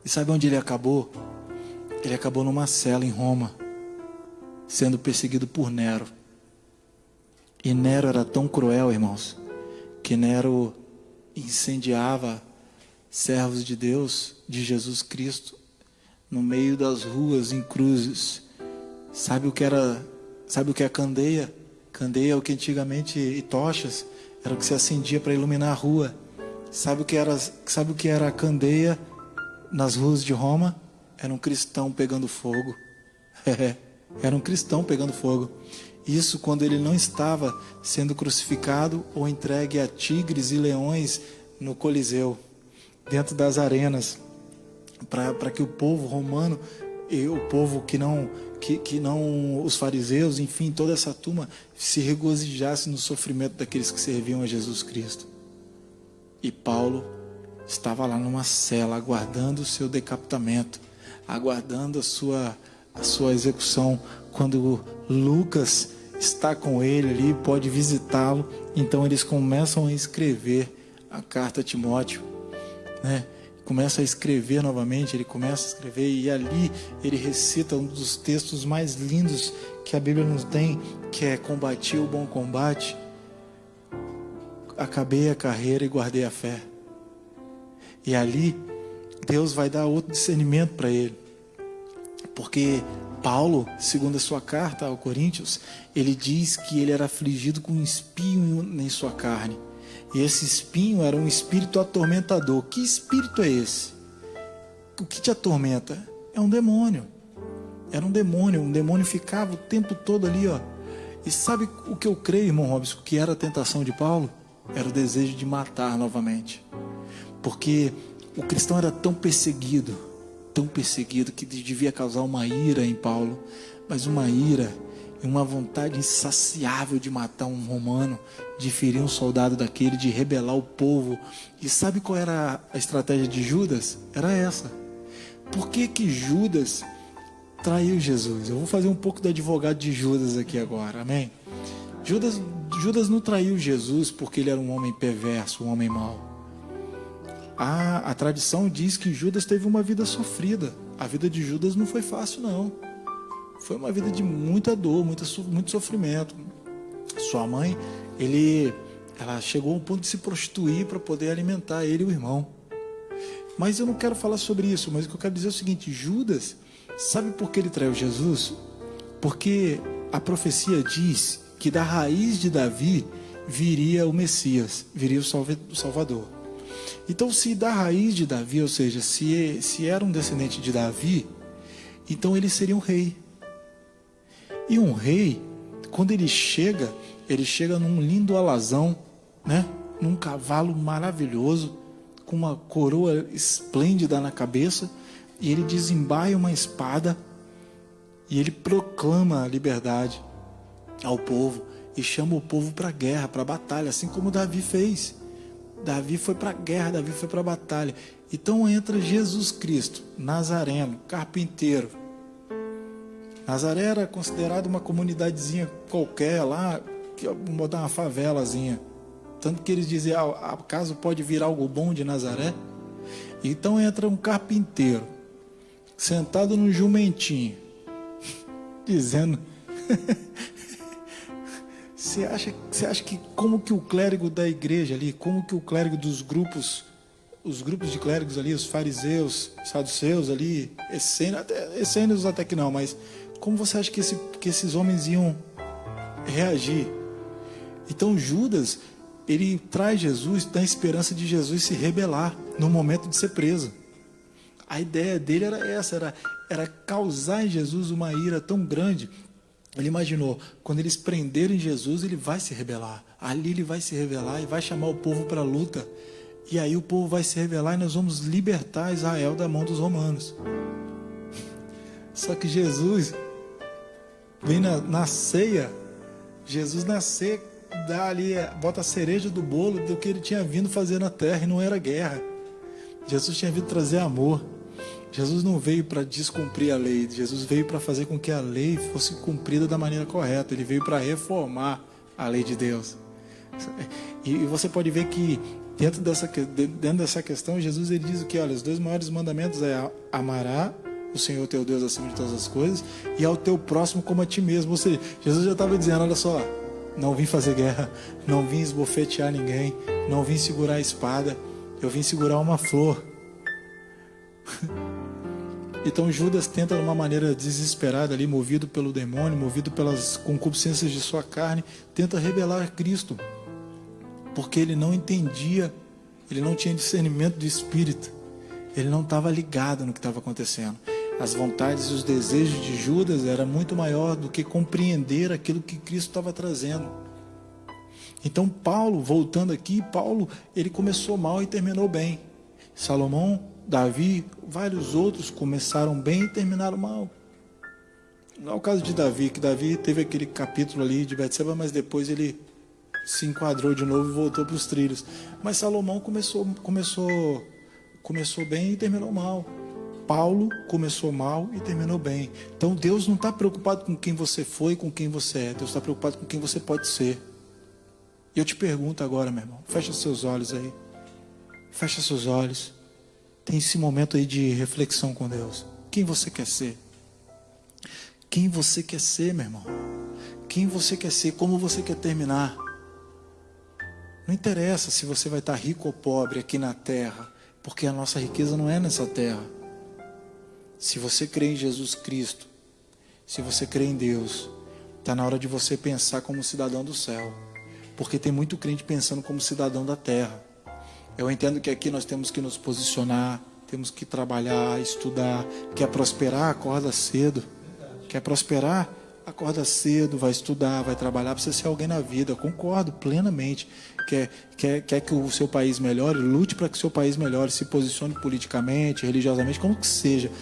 E sabe onde ele acabou? Ele acabou numa cela em Roma, sendo perseguido por Nero. E Nero era tão cruel, irmãos, que Nero incendiava servos de Deus, de Jesus Cristo, no meio das ruas, em cruzes. Sabe o que é candeia? Candeia é o que antigamente, e tochas, era o que se acendia para iluminar a rua. Sabe o que era a candeia nas ruas de Roma? Era um cristão pegando fogo. Era um cristão pegando fogo. Isso quando ele não estava sendo crucificado ou entregue a tigres e leões no Coliseu, dentro das arenas, para que o povo romano e o povo que não os fariseus, enfim, toda essa turma se regozijasse no sofrimento daqueles que serviam a Jesus Cristo. E Paulo estava lá numa cela, aguardando o seu decapitamento, aguardando a sua execução, quando Lucas está com ele ali, pode visitá-lo. Então eles começam a escrever a carta a Timóteo, né? Começa a escrever novamente, ele começa a escrever, e ali ele recita um dos textos mais lindos que a Bíblia nos tem, que é: combati o bom combate, acabei a carreira e guardei a fé. E ali Deus vai dar outro discernimento para ele, porque Paulo, segundo a sua carta aos Coríntios, ele diz que ele era afligido com um espinho em sua carne. E esse espinho era um espírito atormentador. Que espírito é esse? O que te atormenta? É um demônio. Era um demônio ficava o tempo todo ali, ó. E sabe o que eu creio, irmão Robson, que era a tentação de Paulo? Era o desejo de matar novamente. Porque o cristão era tão perseguido, que devia causar uma ira em Paulo, mas uma ira e uma vontade insaciável de matar um romano, de ferir um soldado daquele, de rebelar o povo. E sabe qual era a estratégia de Judas? Era essa. Por que Judas traiu Jesus? Eu vou fazer um pouco de advogado de Judas aqui agora, amém? Judas não traiu Jesus porque ele era um homem perverso, um homem mau. A tradição diz que Judas teve uma vida sofrida. A vida de Judas não foi fácil, não. Foi uma vida de muita dor, muito sofrimento. Sua mãe, ela chegou ao ponto de se prostituir para poder alimentar ele e o irmão. Mas eu não quero falar sobre isso, mas o que eu quero dizer é o seguinte: Judas, sabe por que ele traiu Jesus? Porque a profecia diz que da raiz de Davi viria o Messias, viria o Salvador. Então, se da raiz de Davi, ou seja, se era um descendente de Davi, então ele seria um rei. E um rei, quando ele chega num lindo alazão, né? Num cavalo maravilhoso, com uma coroa esplêndida na cabeça, e ele desembaia uma espada, e ele proclama a liberdade ao povo, e chama o povo para a guerra, para a batalha, assim como Davi fez. Davi foi para a guerra, Davi foi para a batalha. Então entra Jesus Cristo, nazareno, carpinteiro. Nazaré era considerado uma comunidadezinha qualquer lá, que vamos botar uma favelazinha. Tanto que eles diziam, acaso pode vir algo bom de Nazaré? Então entra um carpinteiro, sentado num jumentinho, dizendo... Você acha que como que o clérigo da igreja ali, como que o clérigo dos grupos, os grupos de clérigos ali, os fariseus, saduceus ali, essênios até que não, mas como você acha que esses homens iam reagir? Então Judas, ele traz Jesus na esperança de Jesus se rebelar no momento de ser preso. A ideia dele era essa, era causar em Jesus uma ira tão grande. Ele imaginou, quando eles prenderem Jesus, ele vai se rebelar. Ali ele vai se rebelar e vai chamar o povo para a luta. E aí o povo vai se rebelar e nós vamos libertar Israel da mão dos romanos. Só que Jesus vem na ceia, Jesus na ceia dá ali, bota a cereja do bolo do que ele tinha vindo fazer na terra, e não era guerra. Jesus tinha vindo trazer amor. Jesus não veio para descumprir a lei, Jesus veio para fazer com que a lei fosse cumprida da maneira correta. Ele veio para reformar a lei de Deus. E você pode ver que dentro dessa questão, Jesus ele diz o que? Olha, os 2 maiores mandamentos é amará o Senhor teu Deus acima de todas as coisas e ao teu próximo como a ti mesmo. Ou seja, Jesus já estava dizendo, olha só, não vim fazer guerra, não vim esbofetear ninguém, não vim segurar a espada, eu vim segurar uma flor. Então Judas tenta de uma maneira desesperada ali, movido pelo demônio, movido pelas concupiscências de sua carne, tenta rebelar Cristo, porque ele não entendia, ele não tinha discernimento de espírito, ele não estava ligado no que estava acontecendo. As vontades e os desejos de Judas era muito maior do que compreender aquilo que Cristo estava trazendo. Então Paulo, voltando aqui, ele começou mal e terminou bem. Salomão, Davi, vários outros começaram bem e terminaram mal. Não é o caso de Davi, que Davi teve aquele capítulo ali de Betseba, mas depois ele se enquadrou de novo e voltou para os trilhos. Mas Salomão começou bem e terminou mal. Paulo começou mal e terminou bem. Então Deus não está preocupado com quem você foi e com quem você é. Deus está preocupado com quem você pode ser. E eu te pergunto agora, meu irmão, fecha seus olhos aí. Fecha seus olhos. Tem esse momento aí de reflexão com Deus. Quem você quer ser? Quem você quer ser, meu irmão? Quem você quer ser? Como você quer terminar? Não interessa se você vai estar rico ou pobre aqui na terra, porque a nossa riqueza não é nessa terra. Se você crê em Jesus Cristo, se você crê em Deus, está na hora de você pensar como cidadão do céu, porque tem muito crente pensando como cidadão da terra. Eu entendo que aqui nós temos que nos posicionar, temos que trabalhar, estudar. Quer prosperar, acorda cedo. Quer prosperar, acorda cedo, vai estudar, vai trabalhar para você ser alguém na vida. Eu concordo plenamente. Quer que o seu país melhore, lute para que o seu país melhore, se posicione politicamente, religiosamente, como que seja,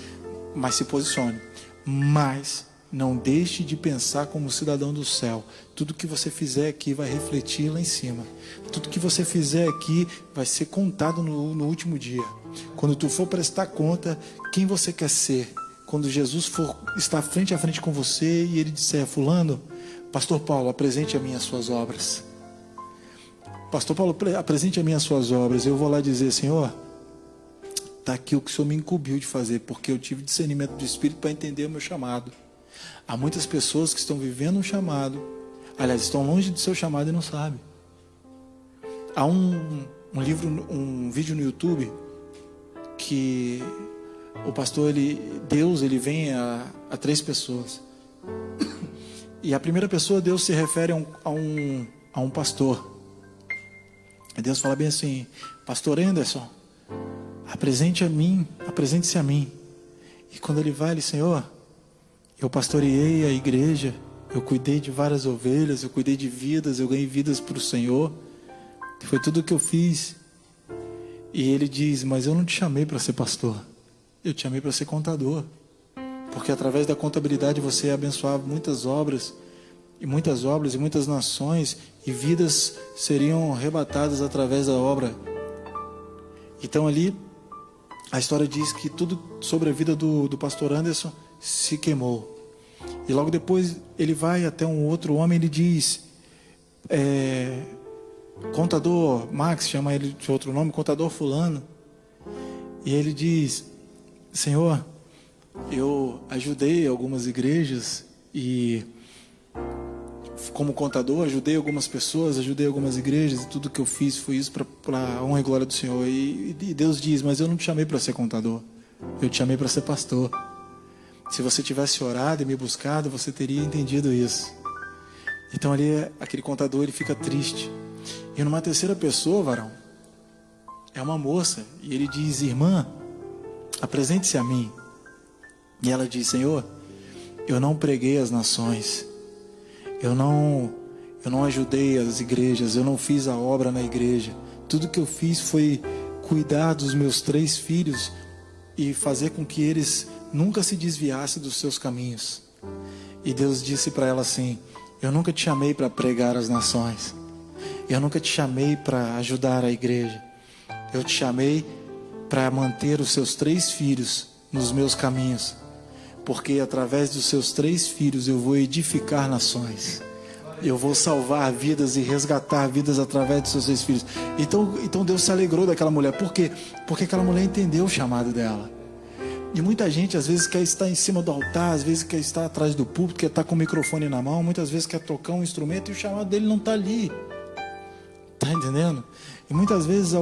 mas se posicione. Mas não deixe de pensar como cidadão do céu. Tudo que você fizer aqui vai refletir lá em cima. Tudo que você fizer aqui vai ser contado no último dia. Quando tu for prestar conta, quem você quer ser? Quando Jesus for estar frente a frente com você e ele disser, fulano, Pastor Paulo, apresente a mim as suas obras. Pastor Paulo, apresente a mim as suas obras. Eu vou lá dizer, Senhor, está aqui o que o Senhor me incumbiu de fazer, porque eu tive discernimento do Espírito para entender o meu chamado. Há muitas pessoas que estão vivendo um chamado, aliás, estão longe do seu chamado e não sabem. Há um vídeo no YouTube que o pastor, Deus vem a 3 pessoas. E a primeira pessoa, Deus se refere a um pastor. E Deus fala bem assim: Pastor Anderson, apresente-se a mim. E quando ele vai, ele: Senhor, eu pastoreei a igreja, eu cuidei de várias ovelhas, eu cuidei de vidas, eu ganhei vidas para o Senhor, foi tudo o que eu fiz. E ele diz: mas eu não te chamei para ser pastor, eu te chamei para ser contador, porque através da contabilidade você ia abençoar muitas obras e muitas nações, e vidas seriam arrebatadas através da obra. Então ali a história diz que tudo sobre a vida do pastor Anderson se queimou. E logo depois ele vai até um outro homem, ele diz: contador Max, chama ele de outro nome, contador fulano. E ele diz: Senhor, eu ajudei algumas igrejas e como contador ajudei algumas pessoas, ajudei algumas igrejas, e tudo que eu fiz foi isso para a honra e glória do Senhor. E Deus diz: mas eu não te chamei para ser contador, eu te chamei para ser pastor. Se você tivesse orado e me buscado, você teria entendido isso. Então ali aquele contador, ele fica triste. E numa terceira pessoa, varão, é uma moça, e ele diz: irmã, apresente-se a mim. E ela diz: Senhor, eu não preguei as nações, eu não ajudei as igrejas, eu não fiz a obra na igreja. Tudo que eu fiz foi cuidar dos meus 3 filhos e fazer com que eles nunca se desviassem dos seus caminhos. E Deus disse para ela assim: eu nunca te chamei para pregar as nações, eu nunca te chamei para ajudar a igreja, eu te chamei para manter os seus 3 filhos nos meus caminhos, porque através dos seus 3 filhos eu vou edificar nações, eu vou salvar vidas e resgatar vidas através dos seus 3 filhos. Então Deus se alegrou daquela mulher. Por quê? Porque aquela mulher entendeu o chamado dela. E muita gente às vezes quer estar em cima do altar, às vezes quer estar atrás do púlpito, quer estar com o microfone na mão, muitas vezes quer tocar um instrumento e o chamado dele não está ali. Está entendendo? E muitas vezes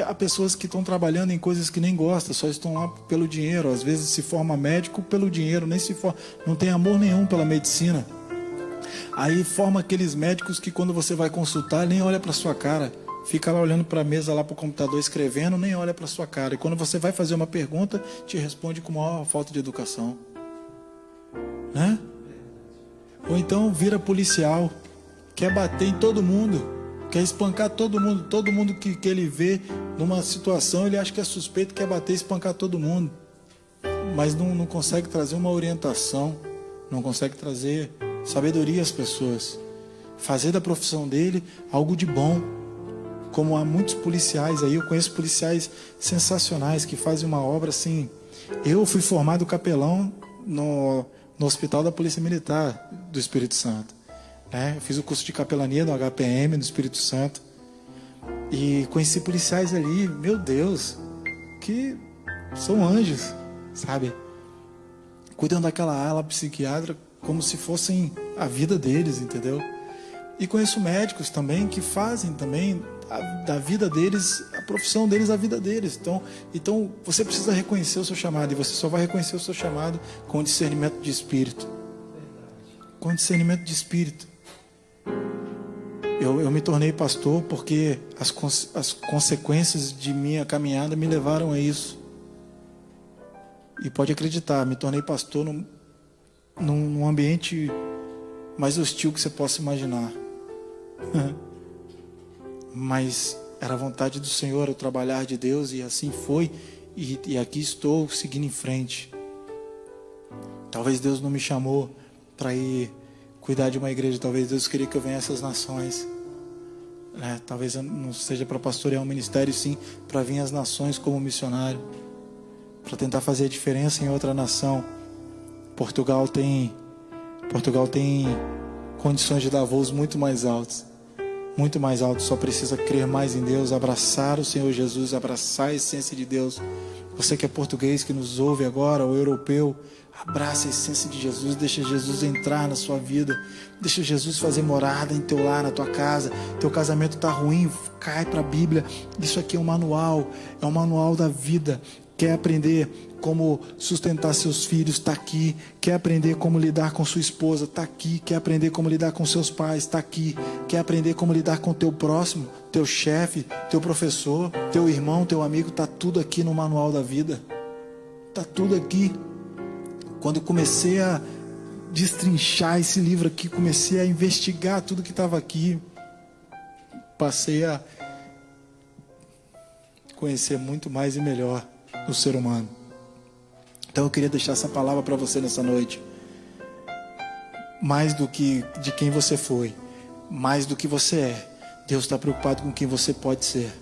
há pessoas que estão trabalhando em coisas que nem gostam, só estão lá pelo dinheiro. Às vezes se forma médico pelo dinheiro, nem se forma, não tem amor nenhum pela medicina. Aí forma aqueles médicos que quando você vai consultar, nem olha para sua cara, fica lá olhando para a mesa, lá para o computador escrevendo, nem olha para sua cara. E quando você vai fazer uma pergunta, te responde com maior falta de educação, né? Ou então vira policial, quer bater em todo mundo, quer espancar todo mundo que ele vê numa situação, ele acha que é suspeito, quer bater e espancar todo mundo, mas não consegue trazer uma orientação, não consegue trazer sabedoria às pessoas, fazer da profissão dele algo de bom. Como há muitos policiais aí, eu conheço policiais sensacionais que fazem uma obra assim. Eu fui formado capelão no Hospital da Polícia Militar do Espírito Santo, né? Eu fiz o curso de capelania no HPM do Espírito Santo e conheci policiais ali, meu Deus, que são anjos, sabe? Cuidam daquela ala psiquiátrica como se fossem a vida deles, entendeu? E conheço médicos também que fazem também da vida deles, a profissão deles, a vida deles. Então você precisa reconhecer o seu chamado, e você só vai reconhecer o seu chamado com discernimento de espírito. Com discernimento de espírito. Eu me tornei pastor porque as consequências de minha caminhada me levaram a isso. E pode acreditar, me tornei pastor num ambiente mais hostil que você possa imaginar. Mas era a vontade do Senhor, o trabalhar de Deus, e assim foi, e aqui estou seguindo em frente. Talvez Deus não me chamou para ir cuidar de uma igreja, talvez Deus queria que eu viesse às nações, né? Talvez não seja para pastorear um ministério, sim para vir às nações como missionário, para tentar fazer a diferença em outra nação. Portugal tem condições de dar voos muito mais altos, só precisa crer mais em Deus, abraçar o Senhor Jesus, abraçar a essência de Deus. Você que é português, que nos ouve agora, ou europeu, abraça a essência de Jesus, deixa Jesus entrar na sua vida, deixa Jesus fazer morada em teu lar, na tua casa. Teu casamento está ruim, cai para a Bíblia. Isso aqui é um manual da vida. quer aprender como sustentar seus filhos, está aqui. Quer aprender como lidar com sua esposa, está aqui. Quer aprender como lidar com seus pais, está aqui. Quer aprender como lidar com teu próximo, teu chefe, teu professor, teu irmão, teu amigo, está tudo aqui no manual da vida. Está tudo aqui. Quando eu comecei a destrinchar esse livro aqui, comecei a investigar tudo que estava aqui, passei a conhecer muito mais e melhor o ser humano. Então eu queria deixar essa palavra para você nessa noite. Mais do que de quem você foi, mais do que você é, Deus está preocupado com quem você pode ser.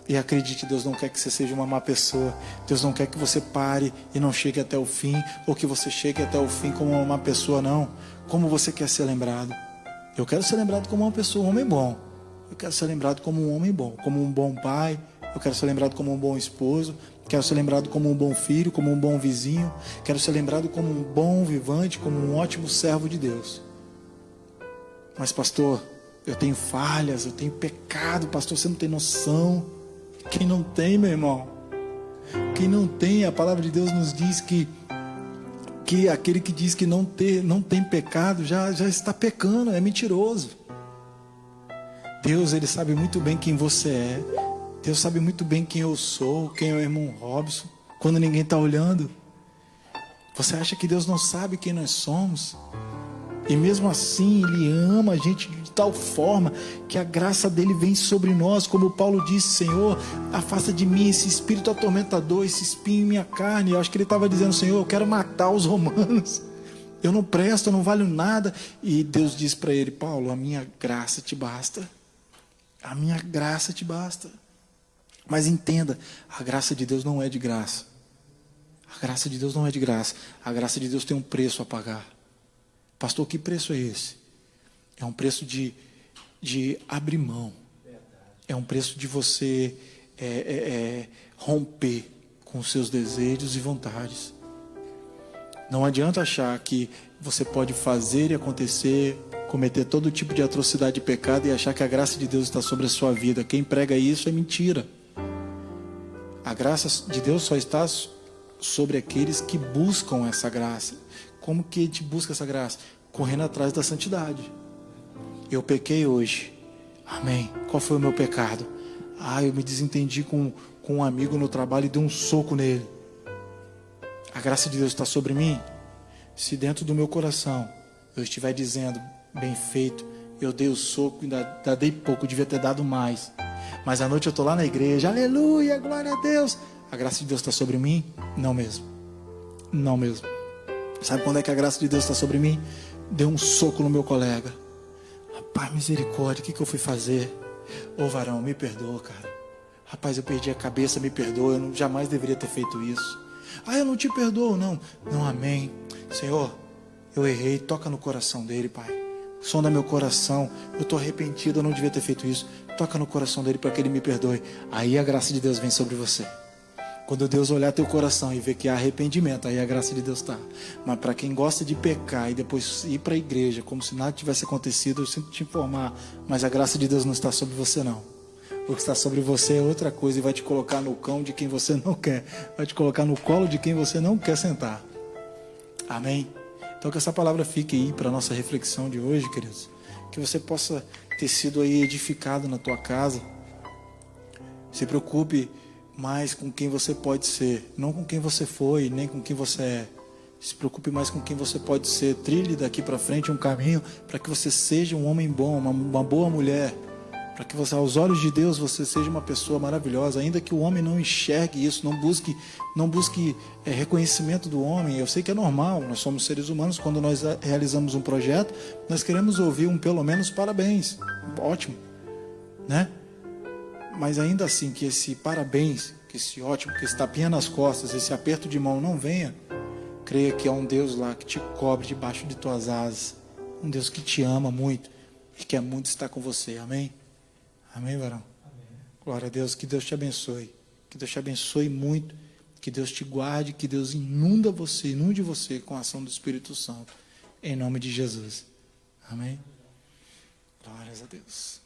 E acredite, Deus não quer que você seja uma má pessoa. Deus não quer que você pare e não chegue até o fim, ou que você chegue até o fim como uma má pessoa, não. Como você quer ser lembrado? Eu quero ser lembrado como uma pessoa, um homem bom. Eu quero ser lembrado como um homem bom, como um bom pai. Eu quero ser lembrado como um bom esposo. Quero ser lembrado como um bom filho, como um bom vizinho. Quero ser lembrado como um bom vivante, como um ótimo servo de Deus. Mas pastor, eu tenho falhas, eu tenho pecado. Pastor, você não tem noção. Quem não tem, meu irmão, quem não tem, a palavra de Deus nos diz que aquele que diz que não tem pecado já está pecando, é mentiroso. Deus, Ele sabe muito bem quem você é. Deus sabe muito bem quem eu sou, quem é o irmão Robson, quando ninguém está olhando. Você acha que Deus não sabe quem nós somos? E mesmo assim Ele ama a gente de tal forma que a graça dele vem sobre nós, como Paulo disse: Senhor, afasta de mim esse espírito atormentador, esse espinho em minha carne. Eu acho que ele estava dizendo: Senhor, eu quero matar os romanos, eu não presto, eu não valho nada. E Deus diz para ele: Paulo, a minha graça te basta, a minha graça te basta. Mas entenda, a graça de Deus não é de graça. A graça de Deus não é de graça. A graça de Deus tem um preço a pagar. Pastor, que preço é esse? É um preço de abrir mão. É um preço de você romper com os seus desejos e vontades. Não adianta achar que você pode fazer e acontecer, cometer todo tipo de atrocidade e pecado e achar que a graça de Deus está sobre a sua vida. Quem prega isso é mentira. A graça de Deus só está sobre aqueles que buscam essa graça. Como que a gente busca essa graça? Correndo atrás da santidade. Eu pequei hoje. Amém. Qual foi o meu pecado? Eu me desentendi com um amigo no trabalho e dei um soco nele. A graça de Deus está sobre mim? Se dentro do meu coração eu estiver dizendo: bem feito, eu dei o soco, ainda dei pouco, devia ter dado mais. Mas à noite eu estou lá na igreja, aleluia, glória a Deus. A graça de Deus está sobre mim? Não mesmo. Não mesmo. Sabe quando é que a graça de Deus está sobre mim? Deu um soco no meu colega. Rapaz, misericórdia, o que eu fui fazer? Ô varão, me perdoa, cara. Rapaz, eu perdi a cabeça, me perdoa. Eu jamais deveria ter feito isso. Eu não te perdoo, não. Não, amém. Senhor, eu errei. Toca no coração dele, Pai. Sonda meu coração. Eu estou arrependido, eu não devia ter feito isso. Toca no coração dele para que ele me perdoe. Aí a graça de Deus vem sobre você. Quando Deus olhar teu coração e ver que há arrependimento, aí a graça de Deus está. Mas para quem gosta de pecar e depois ir para a igreja como se nada tivesse acontecido, eu sinto te informar, mas a graça de Deus não está sobre você, não. O que está sobre você é outra coisa e vai te colocar no cão de quem você não quer. Vai te colocar no colo de quem você não quer sentar. Amém? Então que essa palavra fique aí para a nossa reflexão de hoje, queridos. Que você possa ter sido aí edificado na tua casa. Se preocupe mais com quem você pode ser, não com quem você foi, nem com quem você é. Se preocupe mais com quem você pode ser. Trilhe daqui para frente um caminho para que você seja um homem bom, uma boa mulher, para que você, aos olhos de Deus, você seja uma pessoa maravilhosa. Ainda que o homem não enxergue isso, não busque reconhecimento do homem. Eu sei que é normal, nós somos seres humanos. Quando nós realizamos um projeto, nós queremos ouvir pelo menos parabéns. Ótimo, né? Mas ainda assim, que esse parabéns, que esse ótimo, que esse tapinha nas costas, esse aperto de mão não venha, creia que há um Deus lá que te cobre debaixo de tuas asas. Um Deus que te ama muito e quer muito estar com você. Amém? Amém, varão? Amém. Glória a Deus. Que Deus te abençoe. Que Deus te abençoe muito. Que Deus te guarde. Que Deus inunde você com a ação do Espírito Santo. Em nome de Jesus. Amém? Glórias a Deus.